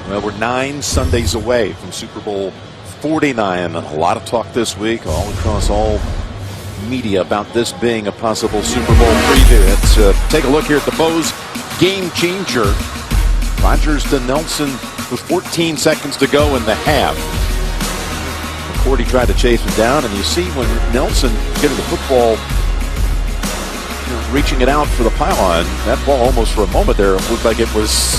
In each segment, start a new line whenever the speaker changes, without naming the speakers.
Well, we're 9 Sundays away from Super Bowl 49. A lot of talk this week all across all media about this being a possible Super Bowl preview. Let's take a look here at the Bose game changer. Rodgers to Nelson with 14 seconds to go in the half. McCourty tried to chase him down, and you see when Nelson getting the football, reaching it out for the pylon, that ball almost for a moment there looked like it was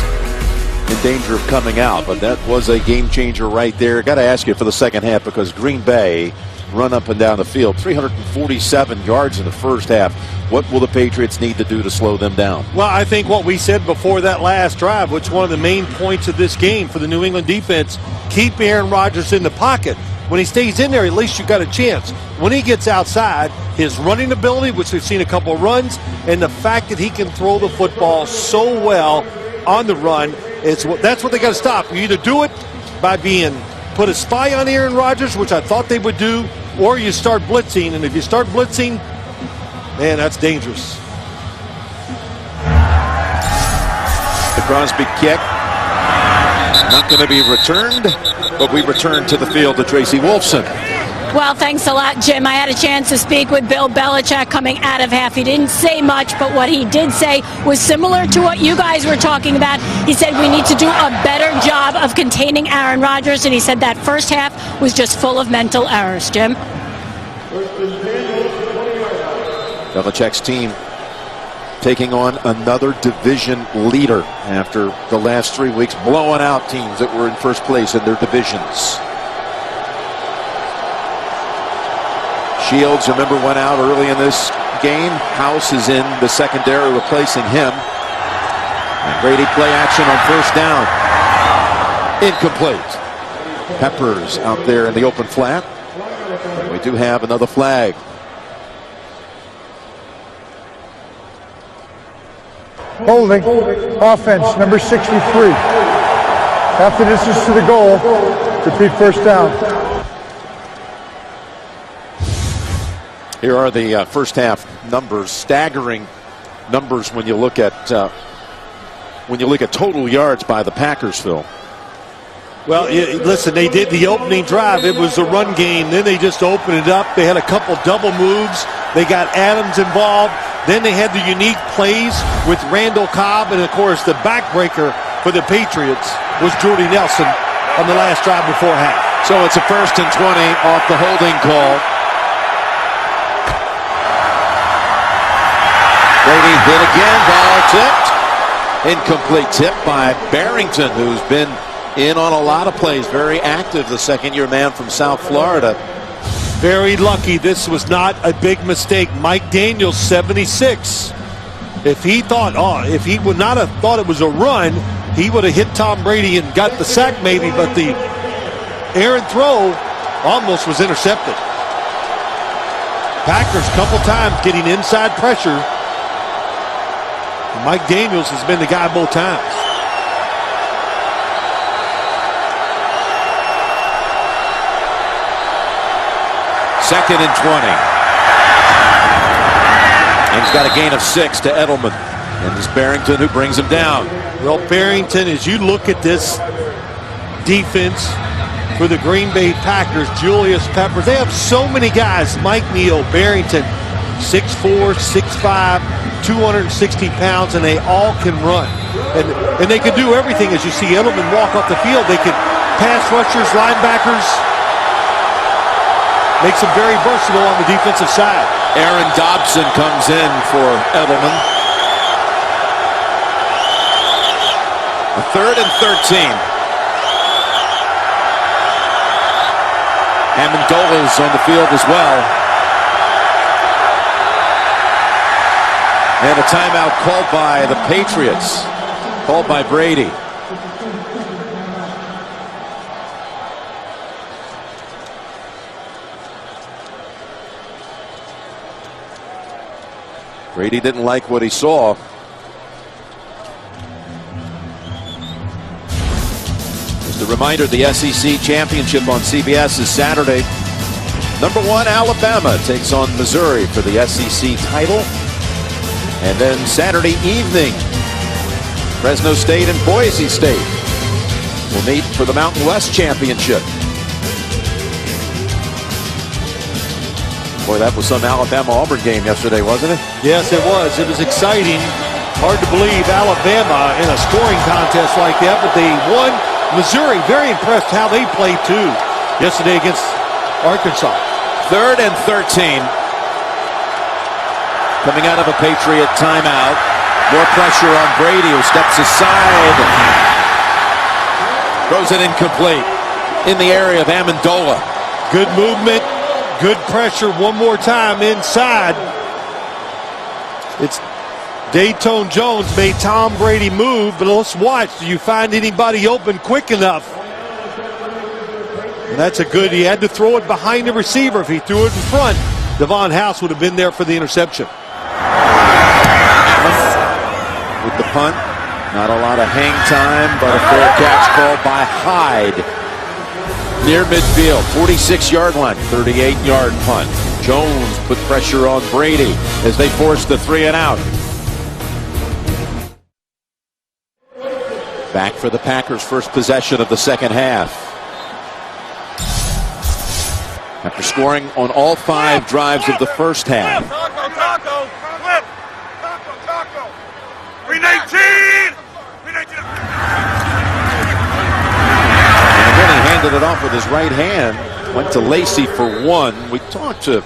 in danger of coming out, but that was a game changer right there. Got to ask you for the second half, because Green Bay run up and down the field, 347 yards in the first half. What will the Patriots need to do to slow them down?
Well, I think what we said before that last drive, which one of the main points of this game for the New England defense, keep Aaron Rodgers in the pocket. When he stays in there, at least you got a chance. When he gets outside, his running ability, which we've seen a couple of runs, and the fact that he can throw the football so well on the run, that's what they got to stop. You either do it by put a spy on Aaron Rodgers, which I thought they would do, or you start blitzing. And if you start blitzing, man, that's dangerous.
The Crosby kick, not going to be returned, but we return to the field to Tracy Wolfson.
Well, thanks a lot, Jim. I had a chance to speak with Bill Belichick coming out of half. He didn't say much, but what he did say was similar to what you guys were talking about. He said we need to do a better job of containing Aaron Rodgers, and he said that first half was just full of mental errors. Jim?
Belichick's team taking on another division leader after the last 3 weeks, blowing out teams that were in first place in their divisions. Shields, remember, went out early in this game. House is in the secondary, replacing him. And Brady play action on first down. Incomplete. Peppers out there in the open flat. And we do have another flag.
Holding, offense, number 63. After this is to the goal, repeat first down.
Here are the first half numbers, staggering numbers when you look at total yards by the Packers, Phil.
Well, listen, they did the opening drive. It was a run game. Then they just opened it up. They had a couple double moves. They got Adams involved. Then they had the unique plays with Randall Cobb. And, of course, the backbreaker for the Patriots was Jordy Nelson on the last drive before half.
So it's a 1st and 20 off the holding call. Brady hit again, ball tipped. Incomplete tip by Barrington, who's been in on a lot of plays, very active, the second-year man from South Florida.
Very lucky this was not a big mistake. Mike Daniels, 76. If he would not have thought it was a run, he would have hit Tom Brady and got the sack maybe, but the errant throw almost was intercepted. Packers a couple times getting inside pressure. Mike Daniels has been the guy both times.
Second and 20. And he's got a gain of 6 to Edelman. And it's Barrington who brings him down.
Well, Barrington, as you look at this defense for the Green Bay Packers, Julius Peppers, they have so many guys. Mike Neal, Barrington, 6'4", 6'5", 260 pounds, and they all can run. And they can do everything. As you see Edelman walk off the field, they can pass rushers, linebackers. Makes them very versatile on the defensive side.
Aaron Dobson comes in for Edelman. A 3rd and 13. Amendola's on the field as well. And a timeout called by the Patriots. Called by Brady. Brady didn't like what he saw. Just a reminder, the SEC Championship on CBS is Saturday. Number 1 Alabama takes on Missouri for the SEC title. And then Saturday evening, Fresno State and Boise State. will meet for the Mountain West Championship. Boy, that was some Alabama-Auburn game yesterday, wasn't it?
Yes, it was. It was exciting. Hard to believe Alabama in a scoring contest like that, but they won. Missouri, very impressed how they played, too, yesterday against Arkansas.
3rd and 13. Coming out of a Patriot timeout. More pressure on Brady, who steps aside. Throws it incomplete. In the area of Amendola.
Good movement, good pressure. One more time inside. It's Dayton Jones made Tom Brady move, but let's watch. Do you find anybody open quick enough? And that's a good, he had to throw it behind the receiver. If he threw it in front, Devon House would have been there for the interception.
With the punt, not a lot of hang time, but a fair catch called by Hyde. Near midfield, 46-yard line, 38-yard punt. Jones put pressure on Brady as they force the 3 and out. Back for the Packers' first possession of the second half. After scoring on all 5 drives of the first half.
Taco, flip, taco. 319.
And then he handed it off with his right hand. Went to Lacey for 1. We talked to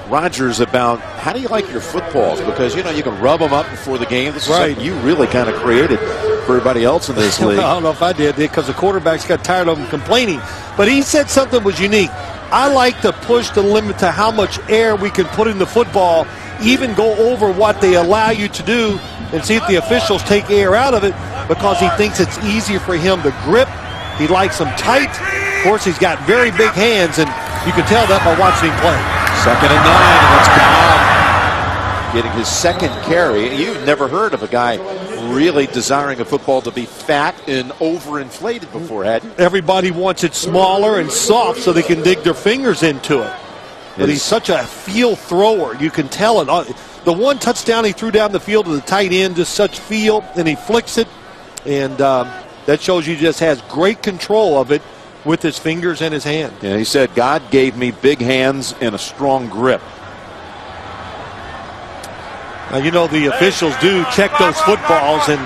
Rodgers about how do you like your footballs, because you know you can rub them up before the game. This is something you really kind of created for everybody else in this league.
I don't know if I did, because the quarterbacks got tired of them complaining. But he said something was unique. I like to push the limit to how much air we can put in the football, even go over what they allow you to do, and see if the officials take air out of it, because he thinks it's easier for him to grip. He likes them tight. Of course, he's got very big hands, and you can tell that by watching him play.
2nd and 9, and it's Cobb getting his 2nd carry. You've never heard of a guy really desiring a football to be fat and overinflated before, had you?
Everybody wants it smaller and soft so they can dig their fingers into it. But he's such a feel thrower. You can tell it. The one touchdown he threw down the field to the tight end, just such feel, and he flicks it. And that shows you just has great control of it with his fingers and his hand.
Yeah, he said, God gave me big hands and a strong grip.
Now, you know, the officials do check those footballs, and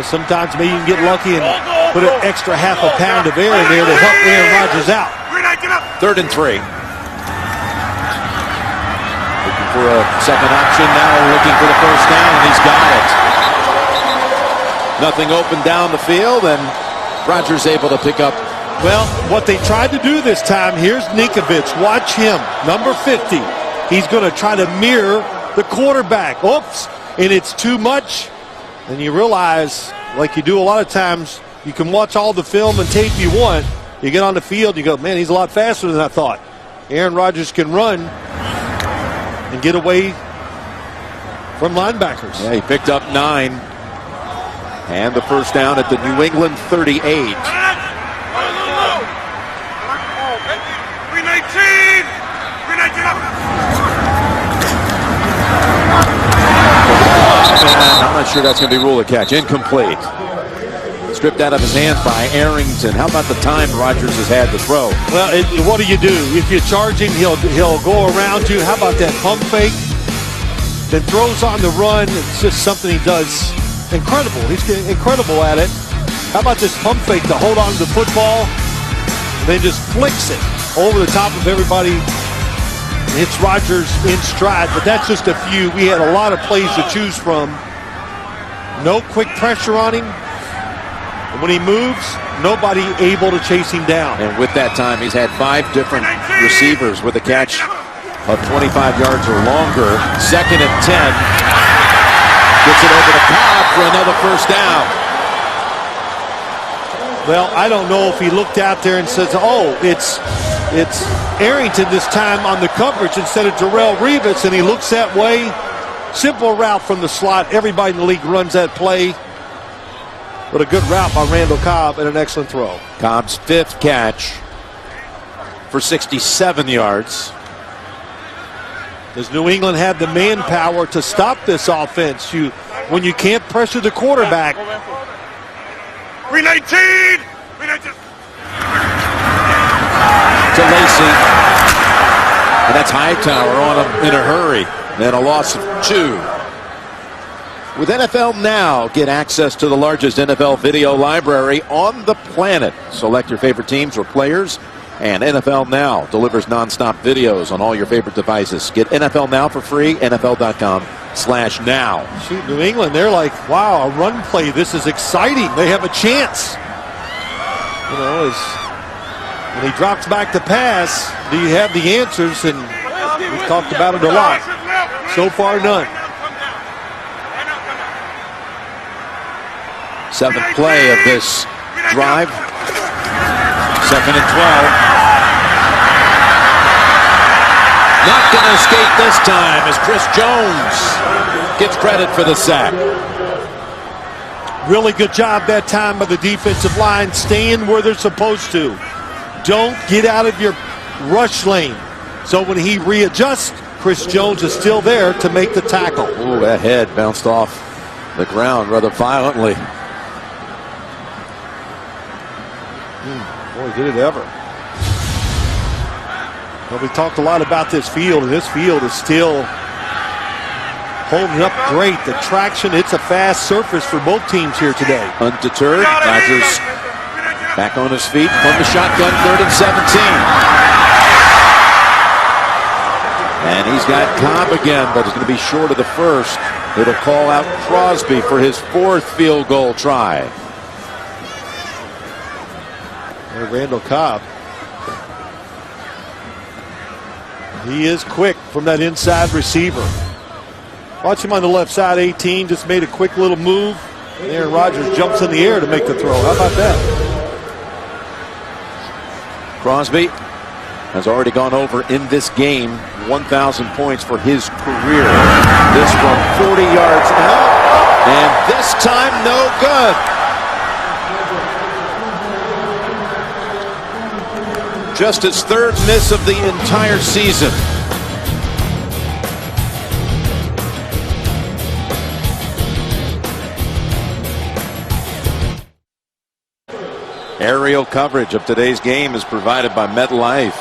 sometimes maybe you can get lucky and put an extra half a pound of air in there to help Aaron Rodgers out.
3rd and 3. Looking for a second option now, looking for the first down, and he's got it. Nothing open down the field, and Rodgers able to pick up.
Well, what they tried to do this time, here's Ninkovich. Watch him, number 50. He's going to try to mirror the quarterback. Oops, and it's too much. And you realize, like you do a lot of times, you can watch all the film and tape you want. You get on the field, you go, man, he's a lot faster than I thought. Aaron Rodgers can run and get away from linebackers.
Yeah, he picked up 9. And the first down at the New England 38.
319.
I'm not sure that's going to be ruled a catch. Incomplete. Stripped out of his hands by Arrington. How about the time Rodgers has had to throw?
Well, what do? If you charge him, he'll go around you. How about that pump fake? Then throws on the run. It's just something he does incredible. He's incredible at it. How about this pump fake to hold on to the football, and then just flicks it over the top of everybody. Hits Rodgers in stride, but that's just a few. We had a lot of plays to choose from. No quick pressure on him. And when he moves, nobody able to chase him down.
And with that time, he's had 5 different receivers with a catch of 25 yards or longer. 2nd and 10. Gets it over to Cobb for another first down.
Well, I don't know if he looked out there and says, oh, it's Arrington this time on the coverage instead of Darrelle Revis, and he looks that way. Simple route from the slot. Everybody in the league runs that play. But a good route by Randall Cobb and an excellent throw.
Cobb's 5th catch for 67 yards.
Does New England have the manpower to stop this offense? When you can't pressure the quarterback,
319. 319.
To Lacey. And that's Hightower on him in a hurry. And a loss of 2. With NFL Now, get access to the largest NFL video library on the planet. Select your favorite teams or players, and NFL Now delivers nonstop videos on all your favorite devices. Get NFL Now for free, NFL.com/now.
Shoot, New England, they're like, wow, a run play. This is exciting. They have a chance. You know, when he drops back to pass, do you have the answers? And we've talked about it a lot. So far, none.
7th play of this drive. 2nd and 12. Not going to escape this time as Chris Jones gets credit for the sack.
Really good job that time by the defensive line, staying where they're supposed to. Don't get out of your rush lane. So when he readjusts, Chris Jones is still there to make the tackle.
Ooh, that head bounced off the ground rather violently.
Boy, did it ever. Well, we talked a lot about this field, and this field is still holding up great. The traction, it's a fast surface for both teams here today.
Undeterred, Rodgers back on his feet from the shotgun, 3rd and 17. And he's got Cobb again, but it's going to be short of the first. It'll call out Crosby for his 4th field goal try.
And Randall Cobb. He is quick from that inside receiver. Watch him on the left side, 18, just made a quick little move. And Aaron Rodgers jumps in the air to make the throw. How about that?
Crosby has already gone over in this game 1,000 points for his career. This from 40 yards out, and this time no good. Just his 3rd miss of the entire season. Aerial coverage of today's game is provided by MetLife,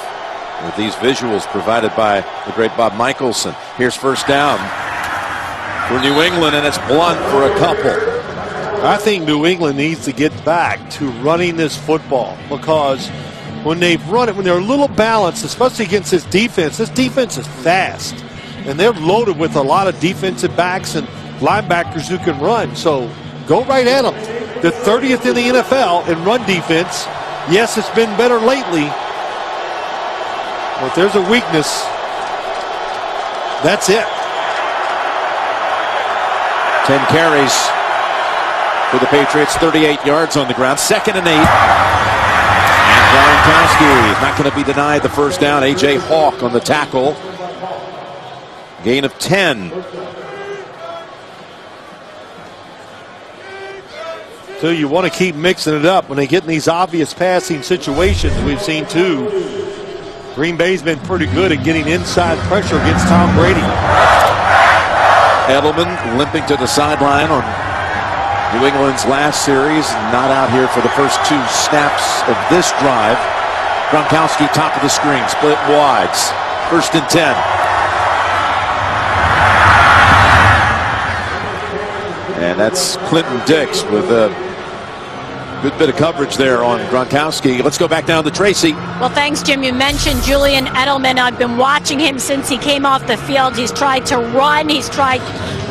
with these visuals provided by the great Bob Michelson. Here's 1st down for New England, and it's Blunt for a couple.
I think New England needs to get back to running this football, because when they've run it, when they're a little balanced, especially against this defense is fast. And they're loaded with a lot of defensive backs and linebackers who can run. So go right at them. The 30th in the NFL in run defense. Yes, it's been better lately. But there's a weakness. That's it.
10 carries for the Patriots, 38 yards on the ground. 2nd and 8. And Gronkowski is not going to be denied the 1st down. A.J. Hawk on the tackle. Gain of 10.
So you want to keep mixing it up when they get in these obvious passing situations. We've seen too. Green Bay's been pretty good at getting inside pressure against Tom Brady.
Edelman limping to the sideline on New England's last series. Not out here for the first 2 snaps of this drive. Gronkowski top of the screen, split wides. 1st and 10. And that's Clinton Dix with a good bit of coverage there on Gronkowski. Let's go back down to Tracy.
Well, thanks, Jim. You mentioned Julian Edelman. I've been watching him since he came off the field. He's tried to run. He's tried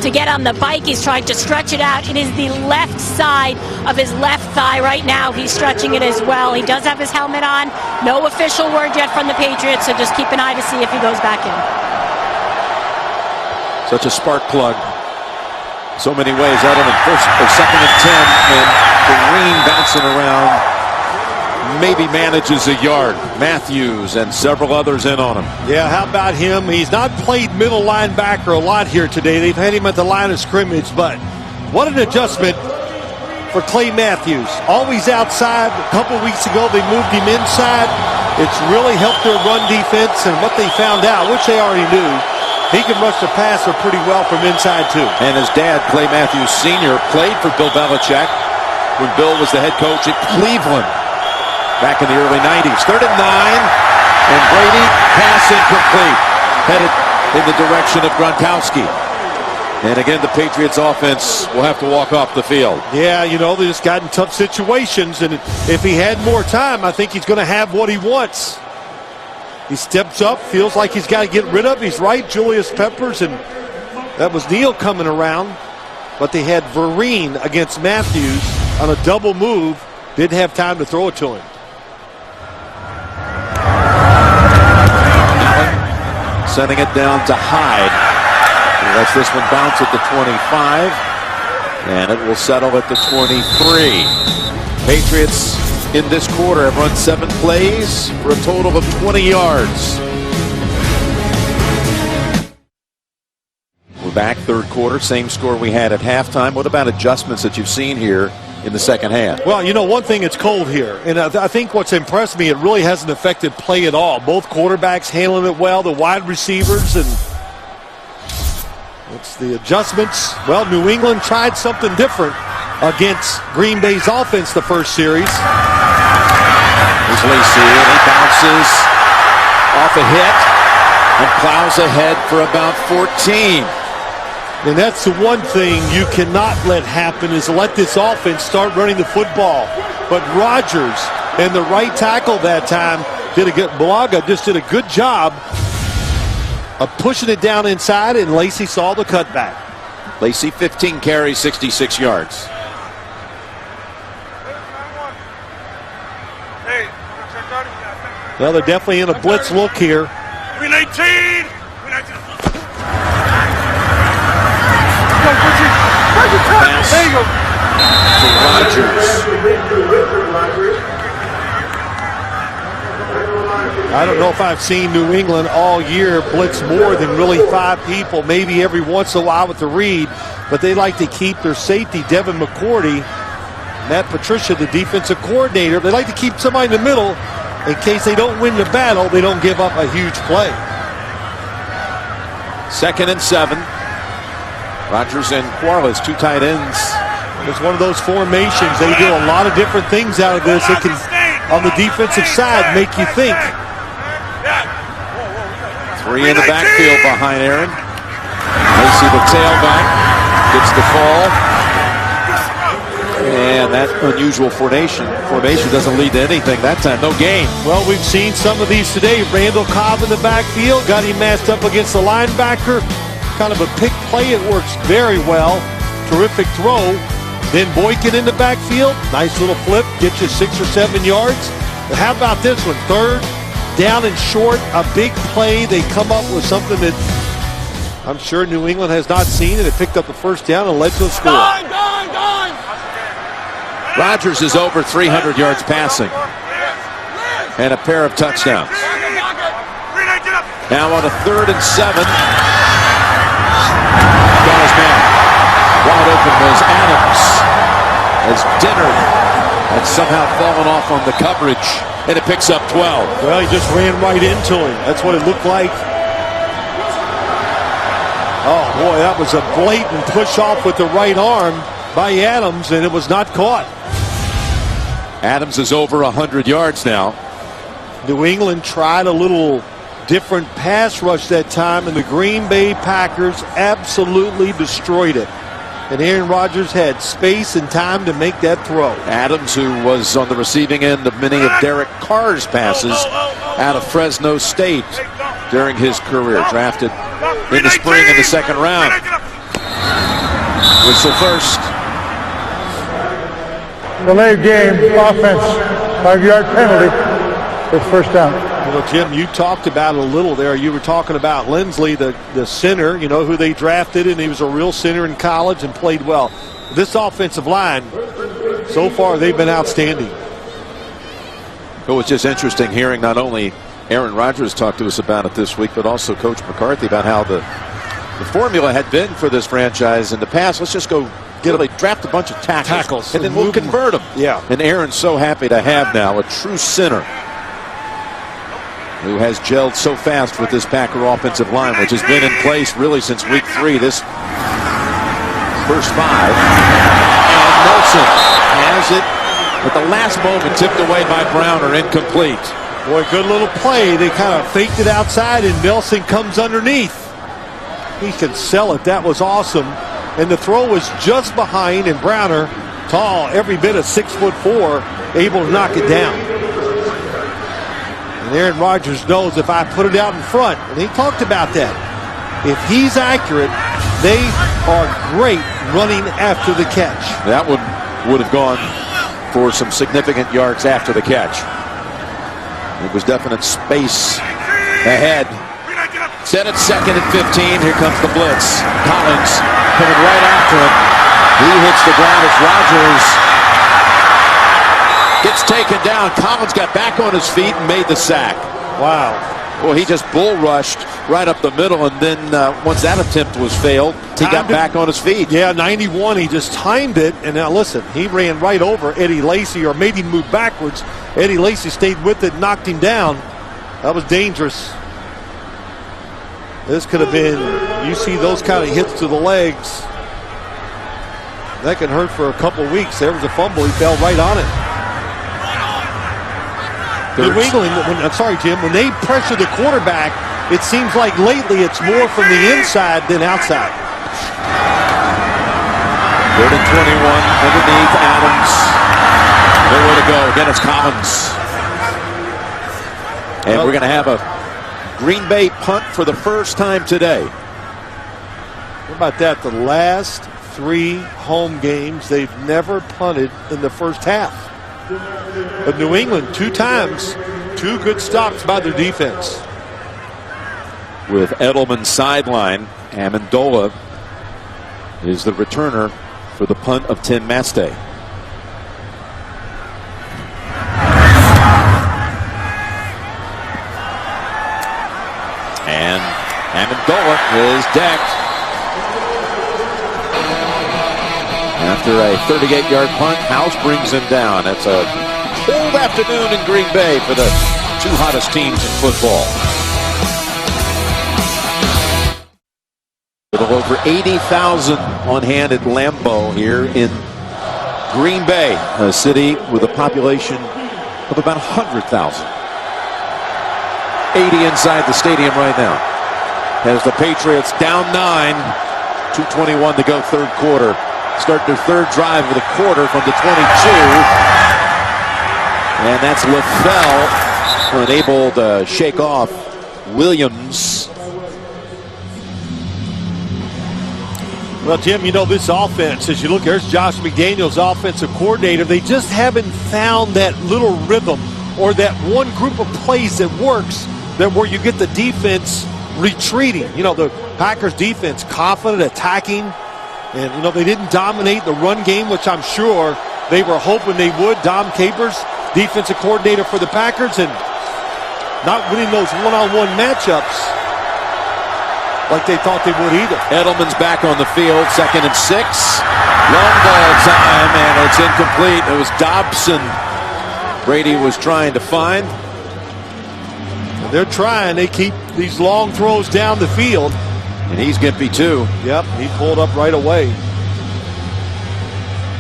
to get on the bike. He's tried to stretch it out. It is the left side of his left thigh right now. He's stretching it as well. He does have his helmet on. No official word yet from the Patriots, so just keep an eye to see if he goes back in.
Such a spark plug. So many ways. Edelman 1st or 2nd and 10, and Green bouncing around. Maybe manages a yard. Matthews and several others in on him.
Yeah, how about him? He's not played middle linebacker a lot here today. They've had him at the line of scrimmage, but what an adjustment for Clay Matthews. Always outside. A couple weeks ago, they moved him inside. It's really helped their run defense, and what they found out, which they already knew, he can rush the passer pretty well from inside, too.
And his dad, Clay Matthews Sr., played for Bill Belichick when Bill was the head coach at Cleveland back in the early 90s. 3rd and 9, and Brady, pass incomplete, headed in the direction of Gronkowski. And again, the Patriots offense will have to walk off the field.
Yeah, you know, they just got in tough situations, and if he had more time, I think he's going to have what he wants. He steps up, feels like he's got to get rid of. He's right, Julius Peppers, and that was Neal coming around. But they had Vereen against Matthews on a double move. Didn't have time to throw it to him.
Allen sending it down to Hyde. He lets this one bounce at the 25, and it will settle at the 23. Patriots in this quarter have run 7 plays for a total of 20 yards. We're back, 3rd quarter, same score we had at halftime. What about adjustments that you've seen here in the second half?
Well, you know, one thing, it's cold here, and I think what's impressed me, it really hasn't affected play at all. Both quarterbacks handling it well, the wide receivers, and it's the adjustments. Well, New England tried something different against Green Bay's offense the first series.
Here's Lacy, and he bounces off a hit and plows ahead for about 14.
And that's the one thing you cannot let happen, is let this offense start running the football. But Rodgers and the right tackle that time Bulaga just did a good job of pushing it down inside, and Lacy saw the cutback.
Lacy, 15 carries, 66 yards.
Well, they're definitely in a blitz look here.
319.
Pass to Rodgers.
I don't know if I've seen New England all year blitz more than really 5 people, maybe every once in a while with the read, but they like to keep their safety, Devin McCourty, Matt Patricia, the defensive coordinator, they like to keep somebody in the middle in case they don't win the battle, they don't give up a huge play.
2nd and 7. Rodgers and Quarles, 2 tight ends.
It's one of those formations. They do a lot of different things out of this. It can, on the defensive side, make you think.
3 in the backfield behind Aaron. Lacy, the tailback, gets the call. And that unusual formation doesn't lead to anything that time. No gain.
Well, we've seen some of these today. Randall Cobb in the backfield, got him matched up against the linebacker. Kind of a pick play. It works very well. Terrific throw. Then Boykin in the backfield. Nice little flip. Gets you 6 or 7 yards. But how about this one? 3rd down and short. A big play. They come up with something that I'm sure New England has not seen, and it picked up the 1st down and led to a score.
Rodgers is over 300 yards passing and a pair of touchdowns. Now on a 3rd and 7. Got his man. Wide open was Adams, as Dinner had somehow fallen off on the coverage, and it picks up 12.
Well, he just ran right into him. That's what it looked like. Oh, boy, that was a blatant push off with the right arm by Adams, and it was not caught.
Adams is over 100 yards now.
New England tried a little different pass rush that time, and the Green Bay Packers absolutely destroyed it. And Aaron Rodgers had space and time to make that throw.
Adams, who was on the receiving end of many of Derek Carr's passes out of Fresno State during his career, drafted in the spring in the 2nd round. Whistle first.
Delay game, offense, 5-yard penalty. It's 1st down.
Well, Jim, you talked about it a little there. You were talking about Lindsley, the center, you know, who they drafted, and he was a real center in college and played well. This offensive line, so far, they've been outstanding.
It was just interesting hearing not only Aaron Rodgers talk to us about it this week, but also Coach McCarthy about how the formula had been for this franchise in the past. Let's just go draft a bunch of tackles and then we'll convert them.
Yeah.
And Aaron's so happy to have now a true center who has gelled so fast with this Packer offensive line, which has been in place really since week 3. This first 5. And Nelson has it at the last moment, tipped away by Browner, incomplete.
Boy, good little play. They kind of faked it outside, and Nelson comes underneath. He can sell it. That was awesome. And the throw was just behind, and Browner, tall, every bit of 6'4", able to knock it down. And Aaron Rodgers knows if I put it out in front, and he talked about that. If he's accurate, they are great running after the catch.
That one would have gone for some significant yards after the catch. It was definite space ahead. Set at 2nd and 15. Here comes the blitz. Collins coming right after him. He hits the ground as Rodgers gets taken down. Collins got back on his feet and made the sack.
Wow.
Well, he just bull rushed right up the middle, and then once that attempt was failed, he got back on his feet.
Yeah, 91. He just timed it, and now listen, he ran right over Eddie Lacy, or maybe moved backwards. Eddie Lacy stayed with it, knocked him down. That was dangerous. This could have been, you see those kind of hits to the legs, that can hurt for a couple weeks. There was a fumble, he fell right on it. New England, I'm sorry, Jim, when they pressure the quarterback, it seems like lately it's more from the inside than outside.
3rd and 21 underneath Adams. Nowhere to go. Again, it's Collins. And we're going to have a Green Bay punt for the first time today.
What about that? The last 3 home games, they've never punted in the first half. But New England, 2 times, 2 good stops by their defense.
With Edelman sideline, Amendola is the returner for the punt of Tim Mastay. And Amendola is decked. After a 38-yard punt, House brings him down. It's a cold afternoon in Green Bay for the 2 hottest teams in football. A little over 80,000 on hand at Lambeau here in Green Bay, a city with a population of about 100,000. 80 inside the stadium right now. As the Patriots down 9, 2:21 to go, 3rd quarter. Start their 3rd drive of the quarter from the 22. And that's LaFell unable to shake off Williams.
Well, Jim, you know, this offense, as you look, there's Josh McDaniels, offensive coordinator. They just haven't found that little rhythm or that one group of plays that works, that where you get the defense retreating. You know, the Packers defense confident, attacking. And, you know, they didn't dominate the run game, which I'm sure they were hoping they would. Dom Capers, defensive coordinator for the Packers, and not winning those one-on-one matchups like they thought they would either.
Edelman's back on the field, 2nd and 6. Long ball time, and it's incomplete. It was Dobson Brady was trying to find.
And they're trying. They keep these long throws down the field.
And he's gimpy too.
Yep, he pulled up right away.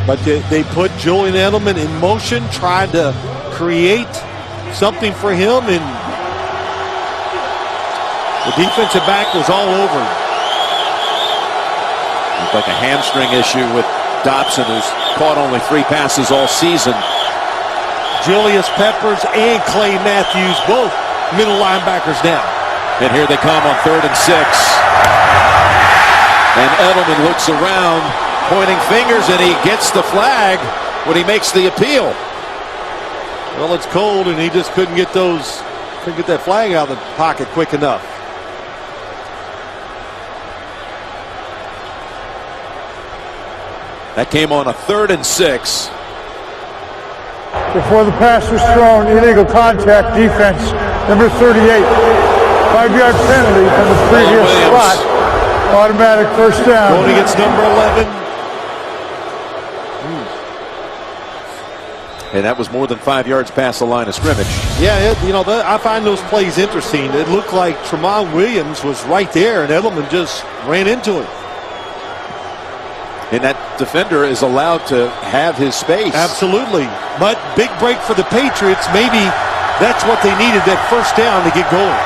But they put Julian Edelman in motion, tried to create something for him, and the defensive back was all over him.
It's like a hamstring issue with Dobson, who's caught only 3 passes all season.
Julius Peppers and Clay Matthews, both middle linebackers now.
And here they come on 3rd and 6. And Edelman looks around, pointing fingers, and he gets the flag when he makes the appeal.
Well, it's cold, and he just couldn't get that flag out of the pocket quick enough.
That came on a 3rd and 6.
Before the pass was thrown, illegal contact, defense, number 38. 5-yard penalty from the previous spot. Automatic first down.
Going against number 11.
And that was more than 5 yards past the line of scrimmage.
Yeah, I find those plays interesting. It looked like Tramon Williams was right there, and Edelman just ran into him.
And that defender is allowed to have his space.
Absolutely. But big break for the Patriots. Maybe that's what they needed, that first down to get going.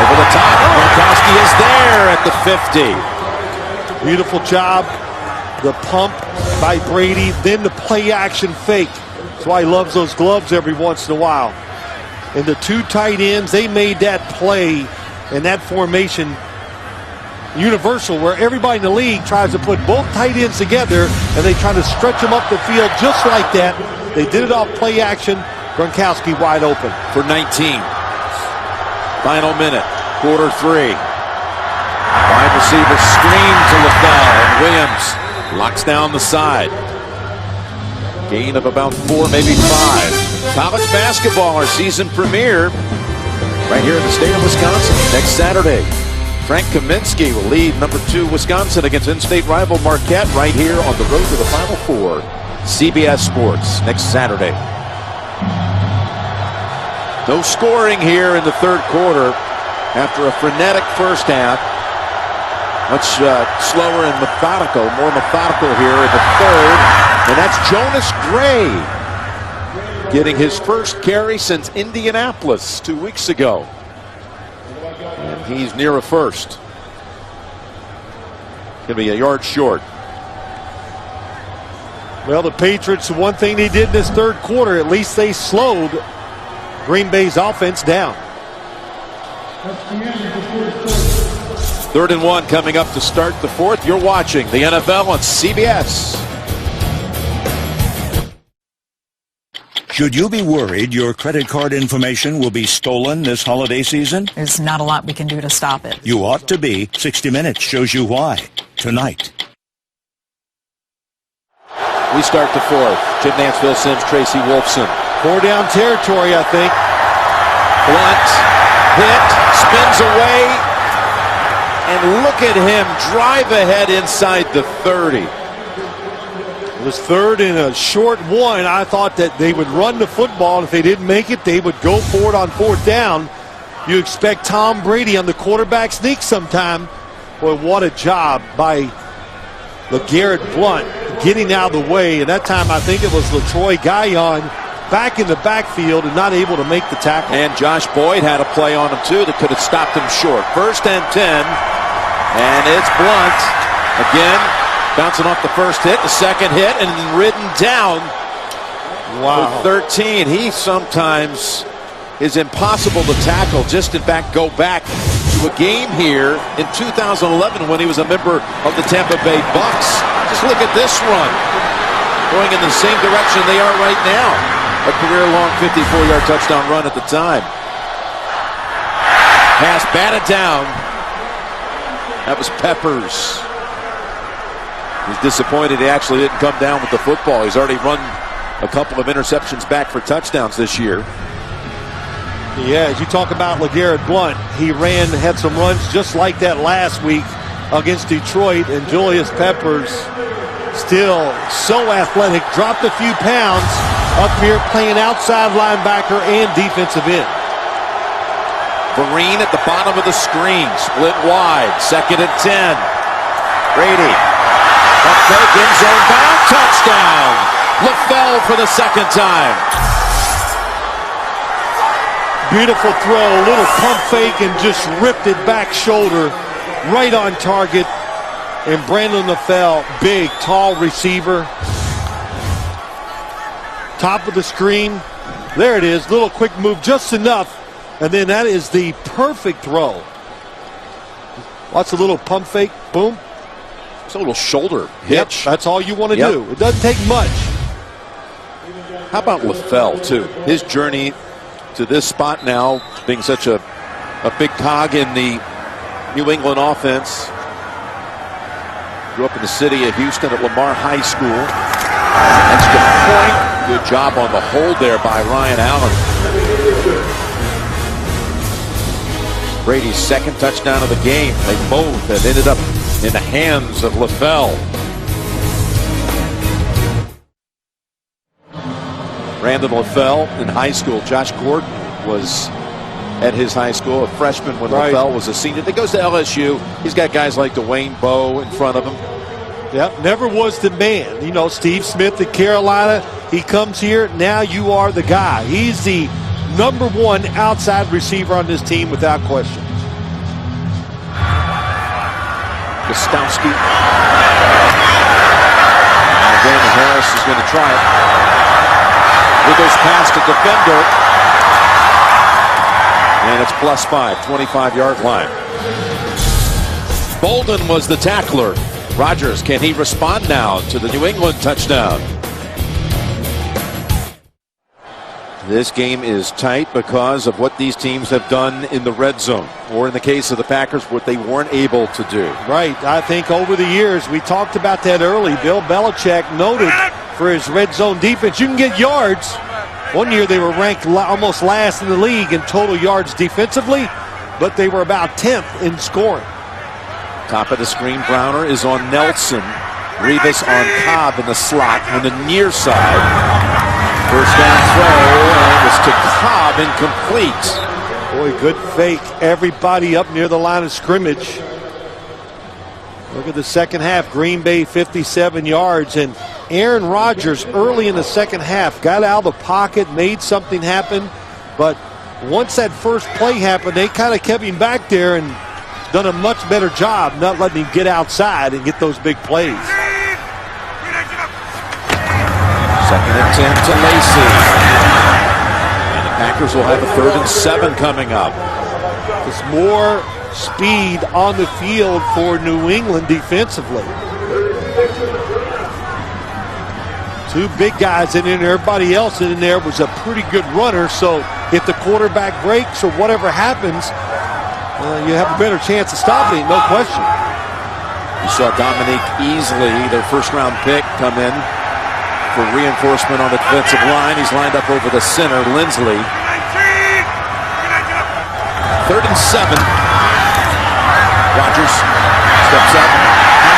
Over the top, Gronkowski is there at the 50.
Beautiful job. The pump by Brady, then the play action fake. That's why he loves those gloves every once in a while. And the two tight ends, they made that play and that formation universal, where everybody in the league tries to put both tight ends together and they try to stretch them up the field just like that. They did it off play action. Gronkowski wide open.
For 19. Final minute, quarter 3. Wide receiver screen to LaFell, and Williams locks down the side. Gain of about 4, maybe 5. College basketball, our season premiere, right here in the state of Wisconsin next Saturday. Frank Kaminsky will lead number 2 Wisconsin against in-state rival Marquette right here on the road to the Final Four. CBS Sports next Saturday. No scoring here in the third quarter after a frenetic first half. Much slower and methodical, more methodical here in the third. And that's Jonas Gray getting his first carry since Indianapolis 2 weeks ago. And he's near a first. Going to be a yard short.
Well, the Patriots, one thing they did in this third quarter, at least they slowed Green Bay's offense down.
3rd and 1 coming up to start the fourth. You're watching the NFL on CBS.
Should you be worried your credit card information will be stolen this holiday season?
There's not a lot we can do to stop it.
You ought to be. 60 Minutes shows you why. Tonight.
We start the fourth. Jim Nance, Phil Simms, Tracy Wolfson.
4-down territory, I think.
Blunt, hit, spins away, and look at him drive ahead inside the 30.
It was 3rd and a short 1. I thought that they would run the football, and if they didn't make it, they would go for it on 4th down. You expect Tom Brady on the quarterback sneak sometime. Boy, what a job by LeGarrette Blount getting out of the way. And that time, I think it was LaTroy Guyon back in the backfield and not able to make the tackle.
And Josh Boyd had a play on him, too, that could have stopped him short. 1st and 10, and it's Blount again, bouncing off the first hit, the second hit, and ridden down.
Wow.
For 13. He sometimes is impossible to tackle. Just, in fact, go back to a game here in 2011 when he was a member of the Tampa Bay Bucks. Just look at this run, going in the same direction they are right now. A career-long 54-yard touchdown run at the time. Pass batted down. That was Peppers. He's disappointed he actually didn't come down with the football. He's already run a couple of interceptions back for touchdowns this year.
Yeah, as you talk about LeGarrette Blount, he had some runs just like that last week against Detroit, and Julius Peppers, still so athletic, dropped a few pounds up here playing outside linebacker and defensive end.
Vereen at the bottom of the screen, split wide, 2nd and 10. Brady, up fake, end zone bound, touchdown. LaFell for the second time.
Beautiful throw, little pump fake, and just ripped it back shoulder, right on target. And Brandon LaFell, big, tall receiver. Top of the screen. There it is, little quick move, just enough. And then that is the perfect throw. Watch the little pump fake, boom.
It's a little shoulder hitch.
Yep, that's all you want to do. It doesn't take much.
How about LaFell, too? His journey to this spot now, being such a big cog in the New England offense. Grew up in the city of Houston at Lamar High School. Extra point. Good job on the hold there by Ryan Allen. Brady's second touchdown of the game. They both have ended up in the hands of LaFell. Brandon LaFell in high school. Josh Gordon was at his high school, a freshman when
Right.
LaFell was a senior. He goes to LSU. He's got guys like Dwayne Bowe in front of him.
Yep, never was the man. You know, Steve Smith at Carolina, he comes here, now you are the guy. He's the #1 outside receiver on this team without question.
Gostowski. Now Damon Harris is going to try it. He goes past the defender. And it's +5, 25-yard line. Bolden was the tackler. Rodgers, can he respond now to the New England touchdown? This game is tight because of what these teams have done in the red zone, or in the case of the Packers, what they weren't able to do.
Right. I think over the years, we talked about that early. Bill Belichick noted for his red zone defense, you can get yards. One year they were ranked almost last in the league in total yards defensively, but they were about 10th in scoring.
Top of the screen, Browner is on Nelson. Revis on Cobb in the slot on the near side. First down throw, and it was to Cobb, incomplete.
Boy, good fake. Everybody up near the line of scrimmage. Look at the second half. Green Bay 57 yards. And Aaron Rodgers early in the second half got out of the pocket, made something happen. But once that first play happened, they kind of kept him back there and done a much better job not letting him get outside and get those big plays.
Second and 10 to Lacy. And the Packers will have a 3rd and 7 coming up.
There's more speed on the field for New England defensively. Two big guys in there. Everybody else in there was a pretty good runner. So if the quarterback breaks or whatever happens, you have a better chance of stopping it, no question.
You saw Dominique Easley, their first-round pick, come in for reinforcement on the defensive line. He's lined up over the center, Lindsley. 3rd and 7. Rodgers steps up,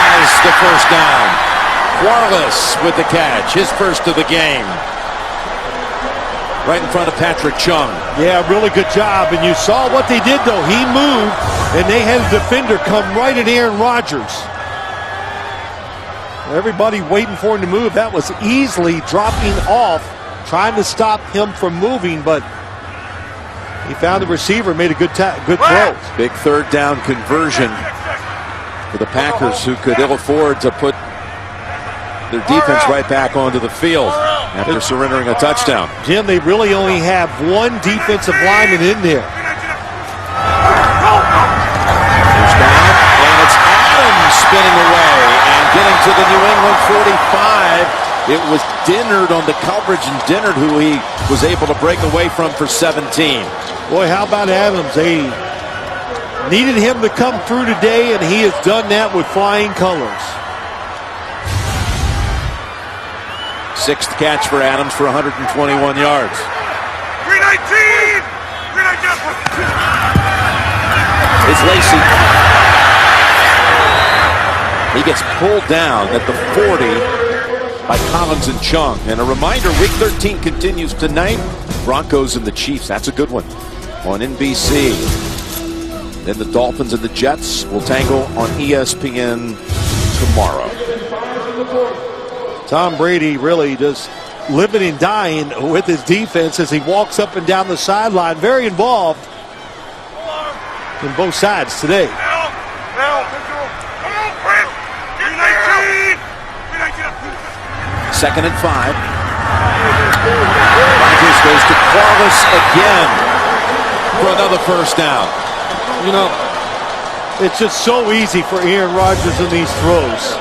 has the first down. Quarles with the catch, his first of the game. Right in front of Patrick Chung.
Yeah, really good job. And you saw what they did, though. He moved, and they had a defender come right at Aaron Rodgers. Everybody waiting for him to move. That was easily dropping off, trying to stop him from moving, but he found the receiver, made a good throw.
Big 3rd down conversion for the Packers, who could ill afford to put their defense right back onto the field after surrendering a touchdown.
Jim, they really only have one defensive lineman in there.
First down, and it's Adams spinning away and getting to the New England 45. It was Dennard on the coverage, and Dennard, who he was able to break away from for 17.
Boy, how about Adams? They needed him to come through today, and he has done that with flying colors.
6th catch for Adams for 121 yards.
319!
It's Lacy. He gets pulled down at the 40 by Collins and Chung. And a reminder, Week 13 continues tonight. Broncos and the Chiefs. That's a good one on NBC. Then the Dolphins and the Jets will tangle on ESPN tomorrow.
Tom Brady really just living and dying with his defense as he walks up and down the sideline. Very involved in both sides today.
Second and 5. Rodgers goes to Quarles again for another first down.
You know, it's just so easy for Aaron Rodgers in these throws.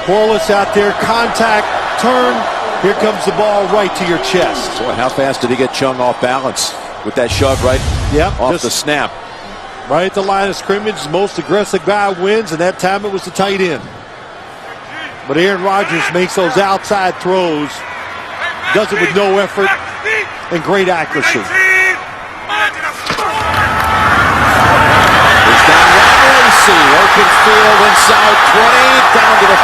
Quarles out there, contact, turn. Here comes the ball right to your chest.
Boy, how fast did he get Chung off balance with that shove right off the snap?
Right at the line of scrimmage, the most aggressive guy wins, and that time it was the tight end. But Aaron Rodgers makes those outside throws, does it with no effort and great accuracy.
He's down Lacy, open field inside 20, down to the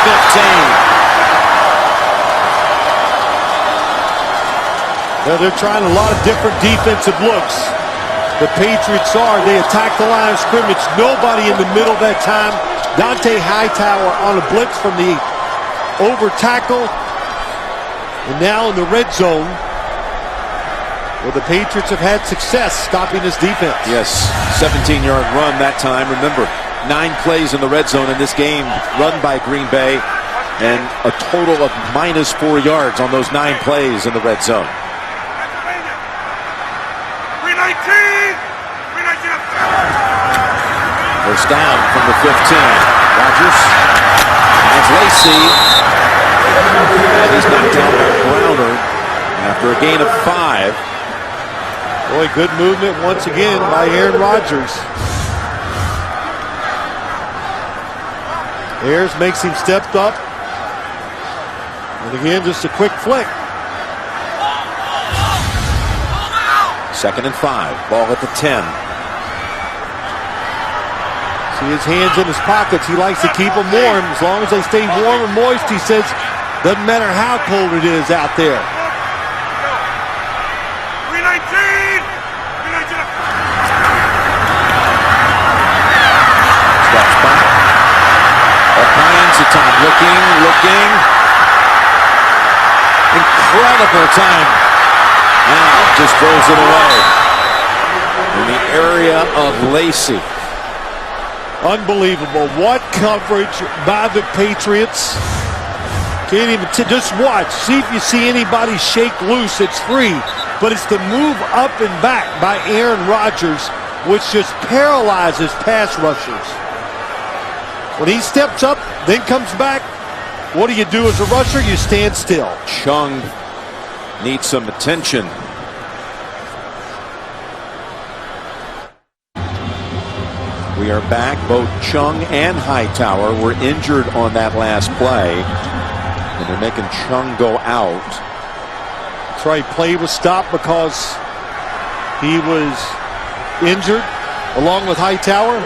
15.
They're trying a lot of different defensive looks. the Patriots are. They attack the line of scrimmage. Nobody in the middle that time. Dante Hightower on a blitz from the over tackle. And now in the red zone, where the Patriots have had success stopping this defense.
Yes, 17-yard run that time. Remember, 9 plays in the red zone in this game run by Green Bay, and a total of -4 yards on those 9 plays in the red zone.
319! 319!
First down from the 15. Rodgers. That's Lacy. And he's knocked down by Browner after a gain of 5.
Boy, good movement once again by Aaron Rodgers. Ayers makes him step up. And again, just a quick flick.
2nd and 5. Ball at the 10.
See his hands in his pockets. He likes to keep them warm. As long as they stay warm and moist, he says, doesn't matter how cold it is out there.
319! 319!
Steps back. All kinds of time. Looking. Incredible time. Now just throws it away. In the area of Lacy.
Unbelievable. What coverage by the Patriots. Can't even just watch. See if you see anybody shake loose. It's free. But it's the move up and back by Aaron Rodgers, which just paralyzes pass rushers. When he steps up, then comes back, what do you do as a rusher? You stand still.
Chung needs some attention. We are back. Both Chung and Hightower were injured on that last play. And they're making Chung go out.
That's right. Play was stopped because he was injured along with Hightower.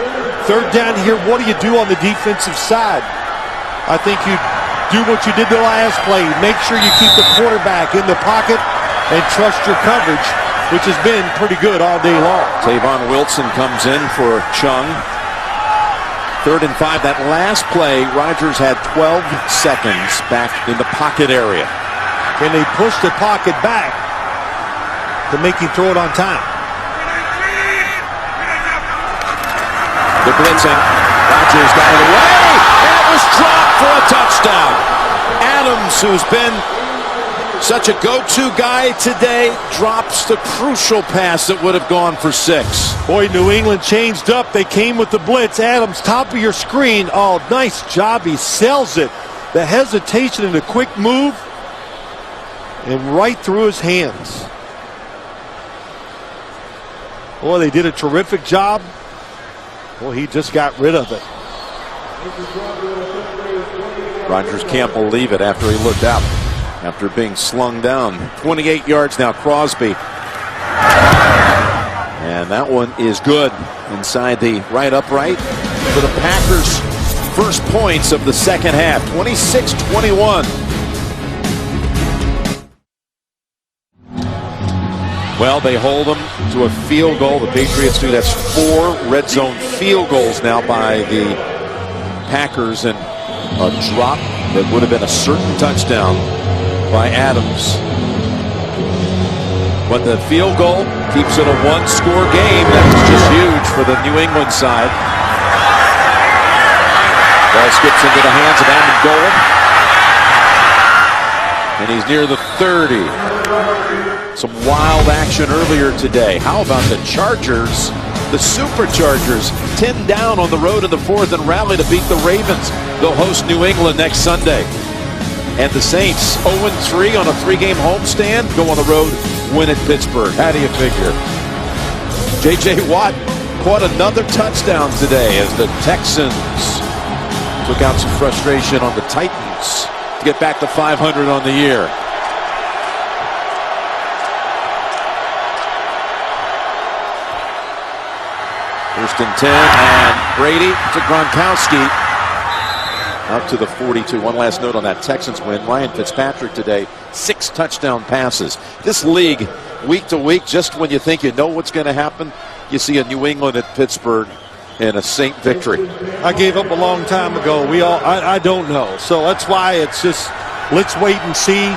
3rd down here. What do you do on the defensive side? I think you do what you did the last play. Make sure you keep the quarterback in the pocket and trust your coverage, which has been pretty good all day long.
Tavon Wilson comes in for Chung. 3rd and 5. That last play, Rodgers had 12 seconds back in the pocket area.
Can they push the pocket back to make him throw it on time?
The blitzing. Rodgers got it away. And it was dropped for a touchdown. Adams, who's been such a go-to guy today, drops the crucial pass that would have gone for 6.
Boy, New England changed up. They came with the blitz. Adams, top of your screen. Oh, nice job. He sells it. The hesitation and the quick move. And right through his hands. Boy, they did a terrific job. Boy, he just got rid of it.
Rodgers can't believe it after he looked up. After being slung down. 28 yards now, Crosby. And that one is good inside the right upright for the Packers' first points of the second half. 26-21. Well, they hold them to a field goal. The Patriots do. That's 4 red zone field goals now by the Packers, and a drop that would have been a certain touchdown by Adams. But the field goal keeps it a 1-score game. That was just huge for the New England side. Ball skips into the hands of Amon Golden. And he's near the 30. Some wild action earlier today. How about the Chargers? The Superchargers 10 down on the road in the 4th and rally to beat the Ravens. They'll host New England next Sunday. And the Saints 0-3 on a 3-game homestand. Go on the road, win at Pittsburgh. How do you figure? J.J. Watt caught another touchdown today as the Texans took out some frustration on the Titans to get back to 500 on the year. First and 10, and Brady to Gronkowski out to the 42. One last note on that Texans win. Ryan Fitzpatrick today, 6 touchdown passes. This league, week to week, just when you think you know what's going to happen, you see a New England at Pittsburgh in a Saint victory?
I gave up a long time ago. I don't know. So that's why it's just, let's wait and see.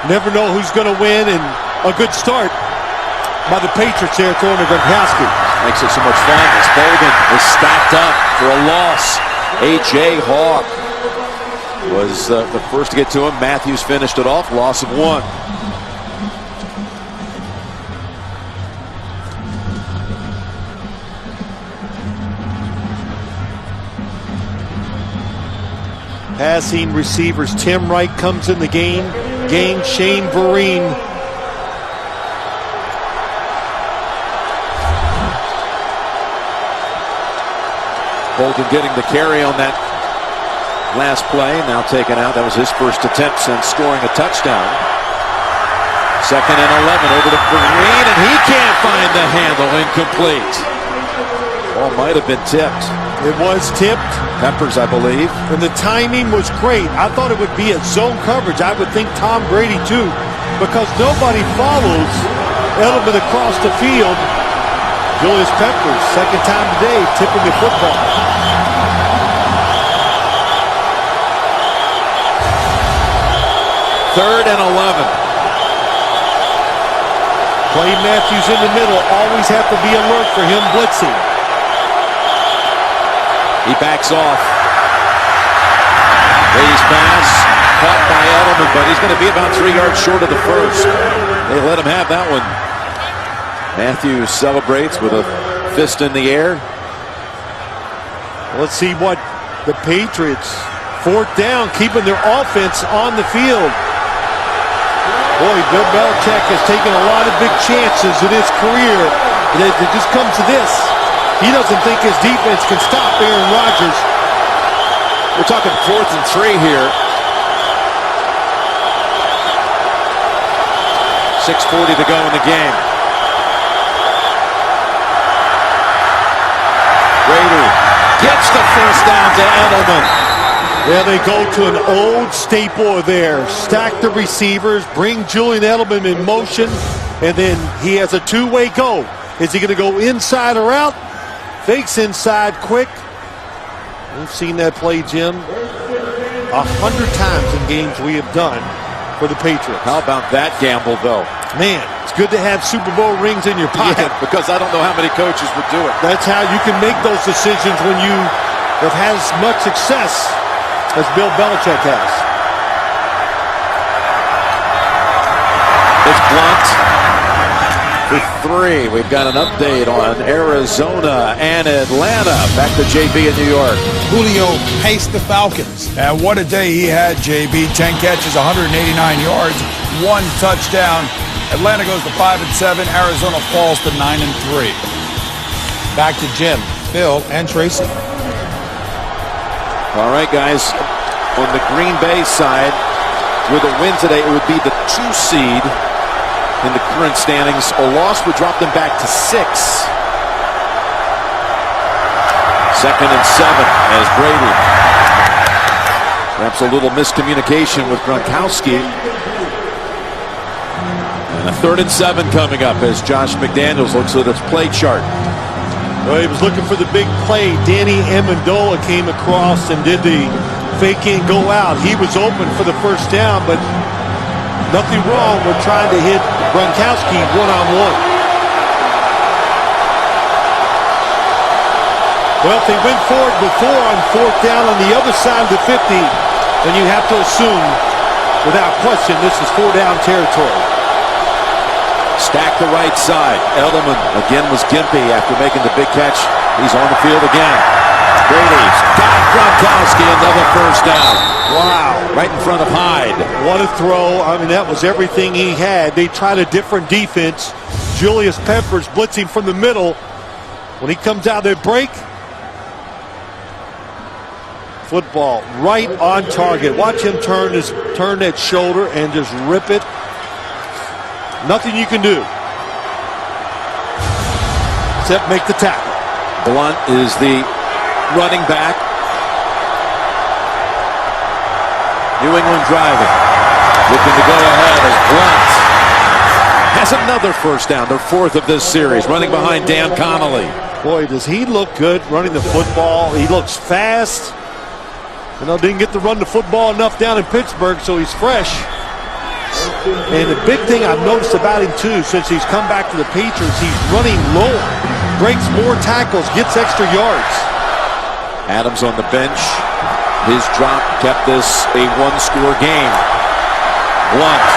Never know who's going to win, and a good start by the Patriots there throwing to Gronkowski.
Makes it so much fun as Bolden is stacked up for a loss. A.J. Hawk was the first to get to him. Matthews finished it off, loss of 1.
Passing receivers, Tim Wright comes in the game. Shane Vereen.
Bolden getting the carry on that last play, now taken out. That was his first attempt since scoring a touchdown. 2nd and 11 over to Vereen, and he can't find the handle. Incomplete. Ball might have been tipped.
It was tipped.
Peppers, I believe.
And the timing was great. I thought it would be a zone coverage. I would think Tom Brady too, because nobody follows Edelman across the field. Julius Peppers, second time today, tipping the football.
Third and 11.
Clay Matthews in the middle. Always have to be alert for him blitzing.
He backs off. Brady's pass caught by Edelman, but he's going to be about 3 yards short of the first. They let him have that one. Matthews celebrates with a fist in the air.
Let's see what the Patriots, 4th down, keeping their offense on the field. Boy, Bill Belichick has taken a lot of big chances in his career. It just comes to this. He doesn't think his defense can stop Aaron Rodgers.
We're talking 4th and 3 here. 6:40 to go in the game. Brady gets the first down to Edelman.
Yeah, they go to an old staple there. Stack the receivers, bring Julian Edelman in motion, and then he has a two-way go. Is he going to go inside or out? Fakes inside quick. We've seen that play, Jim, 100 times in games we have done for the Patriots.
How about that gamble, though?
Man, it's good to have Super Bowl rings in your pocket.
Yeah, because I don't know how many coaches would do it.
That's how you can make those decisions when you have had as much success as Bill Belichick has.
It's Blunt for 3. We've got an update on Arizona and Atlanta. Back to JB in New York.
Julio paced the Falcons. And what a day he had, JB. 10 catches, 189 yards, 1 touchdown. Atlanta goes to 5-7. Arizona falls to 9-3.
Back to Jim, Phil, and Tracy.
All right, guys. On the Green Bay side, with a win today, it would be the 2 seed in the current standings. A loss would drop them back to 6. 2nd and 7 as Brady. Perhaps a little miscommunication with Gronkowski. And a 3rd and 7 coming up as Josh McDaniels looks at his play chart.
Well, he was looking for the big play. Danny Amendola came across and did the fake in, go out. He was open for the first down, but nothing wrong with trying to hit Gronkowski one-on-one. Well, if they went forward before on 4th down on the other side of the 50, then you have to assume, without question, this is 4-down territory.
Stack the right side. Edelman again was gimpy after making the big catch. He's on the field again. Brady's got Gronkowski, another first down.
Wow.
Right in front of Hyde.
What a throw. I mean, that was everything he had. They tried a different defense. Julius Peppers blitzing from the middle. When he comes out of their break, football right on target. Watch him turn that shoulder and just rip it. Nothing you can do except make the tackle.
Blunt is the running back. New England driving. Looking to go ahead as Blunt has has another first down, their fourth of this series, running behind Dan Connolly.
Boy, does he look good running the football. He looks fast. You know, didn't get to run the football enough down in Pittsburgh, so he's fresh. And the big thing I've noticed about him, too, since he's come back to the Patriots, he's running lower, breaks more tackles, gets extra yards.
Adams on the bench. His drop kept this a one-score game. Blunt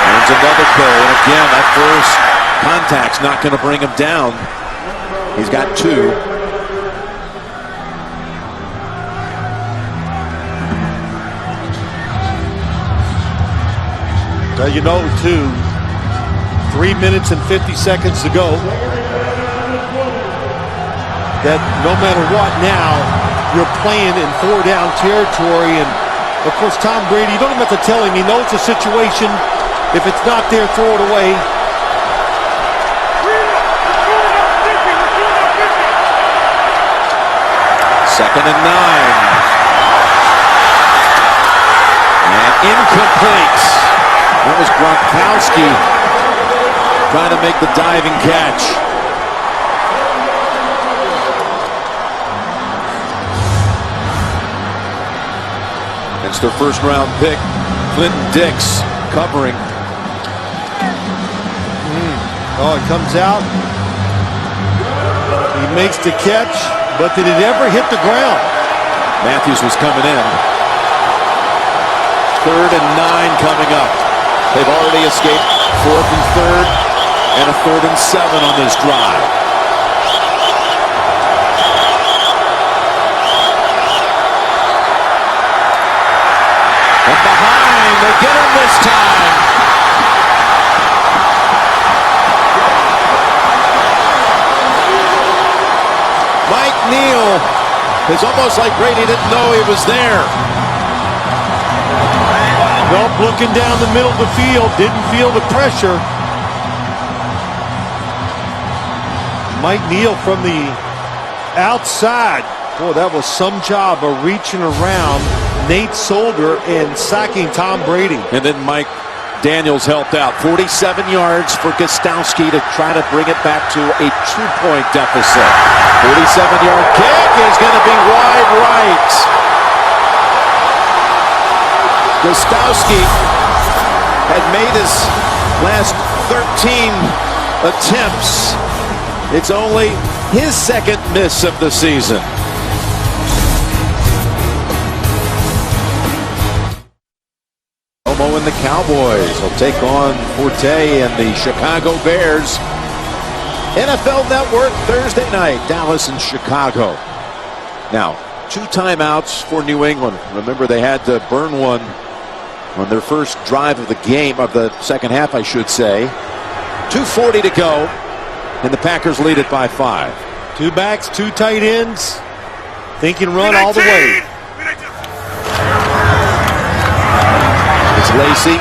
earns another goal, and again, that first contact's not going to bring him down. He's got two.
Well, you know, too, 3 minutes and 50 seconds to go, that no matter what now, you're playing in 4-down territory. And, of course, Tom Brady, you don't even have to tell him. He knows the situation. If it's not there, throw it away.
Second and 9. And incomplete. That was Gronkowski trying to make the diving catch. It's their first round pick, Clinton Dix, covering.
Oh, it comes out. He makes the catch, but did it ever hit the ground?
Matthews was coming in. 3rd and 9 coming up. They've already escaped 4th and 3rd and a 3rd and 7 on this drive. And behind, they get him this time. Mike Neal is almost like Brady didn't know he was there.
Nope, looking down the middle of the field, didn't feel the pressure. Mike Neal from the outside. Boy, that was some job of reaching around Nate Solder and sacking Tom Brady.
And then Mike Daniels helped out. 47 yards for Gostowski to try to bring it back to a 2-point deficit. 47-yard kick is going to be wide right. Gostowski had made his last 13 attempts. It's only his second miss of the season. Romo and the Cowboys will take on Forte and the Chicago Bears. NFL Network Thursday night, Dallas and Chicago. Now, 2 timeouts for New England. Remember, they had to burn one on their first drive of the game, of the second half, I should say. 2:40 to go, and the Packers lead it by 5.
2 backs, 2 tight ends. Think and run all the way.
It's Lacy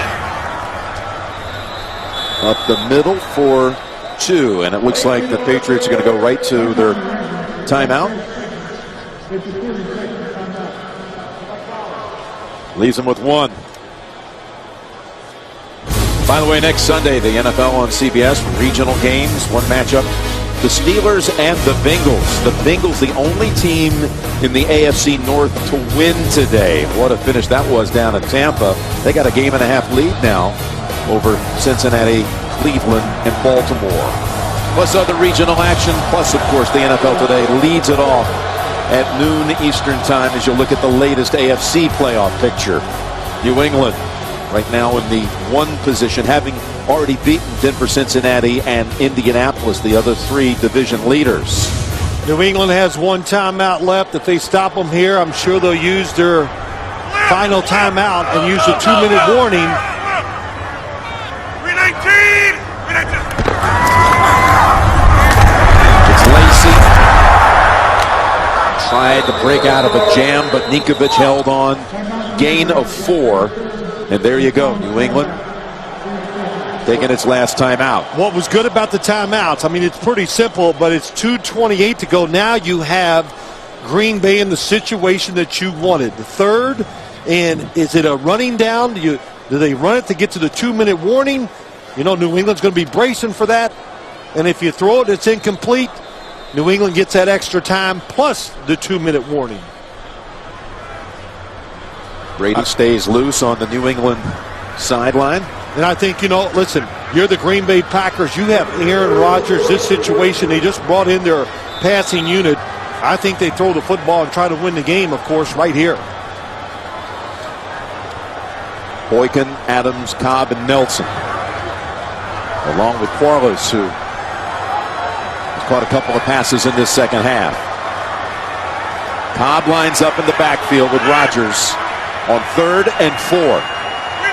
up the middle for 2, and it looks like the Patriots are going to go right to their timeout. Leaves them with 1. By the way, next Sunday, the NFL on CBS, regional games, one matchup, the Steelers and the Bengals. The Bengals, the only team in the AFC North to win today. What a finish that was down in Tampa. They got a 1.5 lead now over Cincinnati, Cleveland, and Baltimore. Plus other regional action, plus, of course, the NFL today leads it off at noon Eastern time as you look at the latest AFC playoff picture. New England right now in the 1 position, having already beaten Denver, Cincinnati, and Indianapolis, the other 3 division leaders.
New England has 1 timeout left. If they stop them here, I'm sure they'll use their final timeout and use a 2-minute warning.
319!
It's Lacy. Tried to break out of a jam, but Ninkovich held on. Gain of 4. And there you go, New England taking its last timeout.
What was good about the timeouts, I mean, it's pretty simple, but it's 2:28 to go. Now you have Green Bay in the situation that you wanted. The 3rd, and is it a running down? Do they run it to get to the 2-minute warning? You know, New England's going to be bracing for that. And if you throw it, it's incomplete. New England gets that extra time plus the 2-minute warning.
Brady stays loose on the New England sideline.
And I think, you know, listen, you're the Green Bay Packers. You have Aaron Rodgers. This situation, they just brought in their passing unit. I think they throw the football and try to win the game, of course, right here.
Boykin, Adams, Cobb, and Nelson, along with Quarles, who has caught a couple of passes in this second half. Cobb lines up in the backfield with Rodgers on 3rd and 4.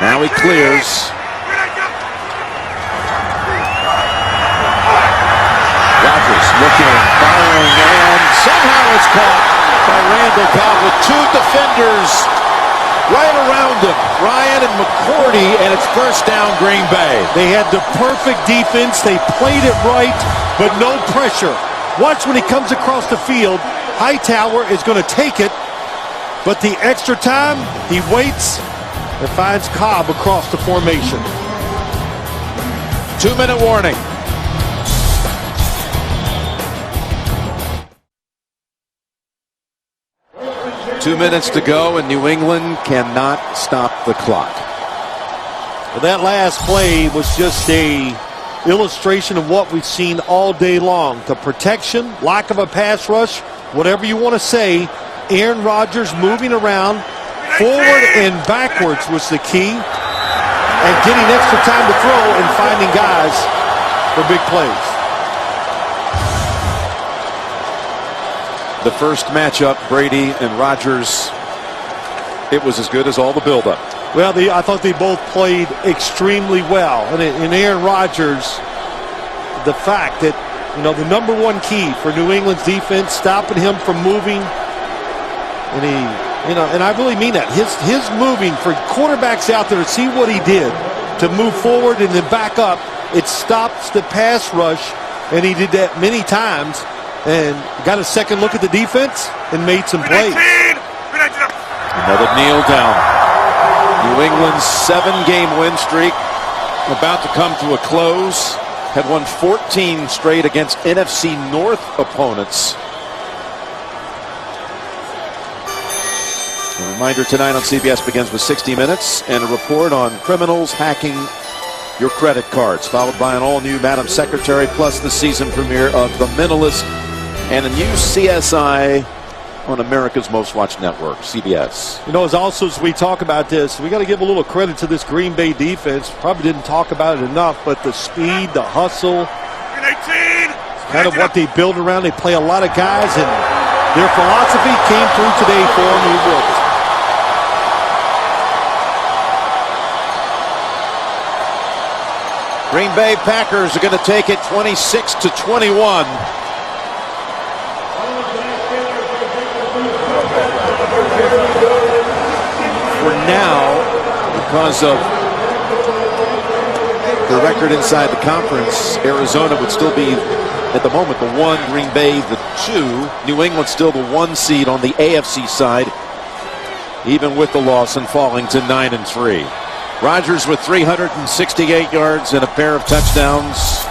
Now he clears. Rodgers looking, firing, and somehow it's caught by Randall Cobb with 2 defenders right around him, Ryan and McCourty, and it's first down Green Bay.
They had the perfect defense. They played it right, but no pressure. Watch when he comes across the field. Hightower is going to take it, but the extra time, he waits and finds Cobb across the formation.
2-minute warning. Two minutes to go, and New England cannot stop the clock.
Well, that last play was just a illustration of what we've seen all day long. The protection, lack of a pass rush, whatever you want to say. Aaron Rodgers moving around, forward and backwards was the key. And getting extra time to throw and finding guys for big plays.
The first matchup, Brady and Rodgers, it was as good as all the buildup.
Well, I thought they both played extremely well. And Aaron Rodgers, the fact that, you know, the #1 key for New England's defense, stopping him from moving. And he, you know, and I really mean that. His moving for quarterbacks out there to see what he did, to move forward and then back up, it stops the pass rush. And he did that many times. And got a second look at the defense and made some plays.
Another kneel down. New England's 7-game win streak about to come to a close. Had won 14 straight against NFC North opponents. A reminder tonight on CBS begins with 60 Minutes and a report on criminals hacking your credit cards, followed by an all-new Madam Secretary, plus the season premiere of The Mentalist, and a new CSI on America's most watched network, CBS.
You know, as we talk about this, we got to give a little credit to this Green Bay defense. Probably didn't talk about it enough, but the speed, the hustle, kind of what they build around. They play a lot of guys, and their philosophy came through today for them. It worked.
Green Bay Packers are going to take it 26-21. For now, because of the record inside the conference, Arizona would still be, at the moment, the 1, Green Bay the 2. New England still the 1 seed on the AFC side, even with the loss and falling to 9-3. Rodgers with 368 yards and a pair of touchdowns.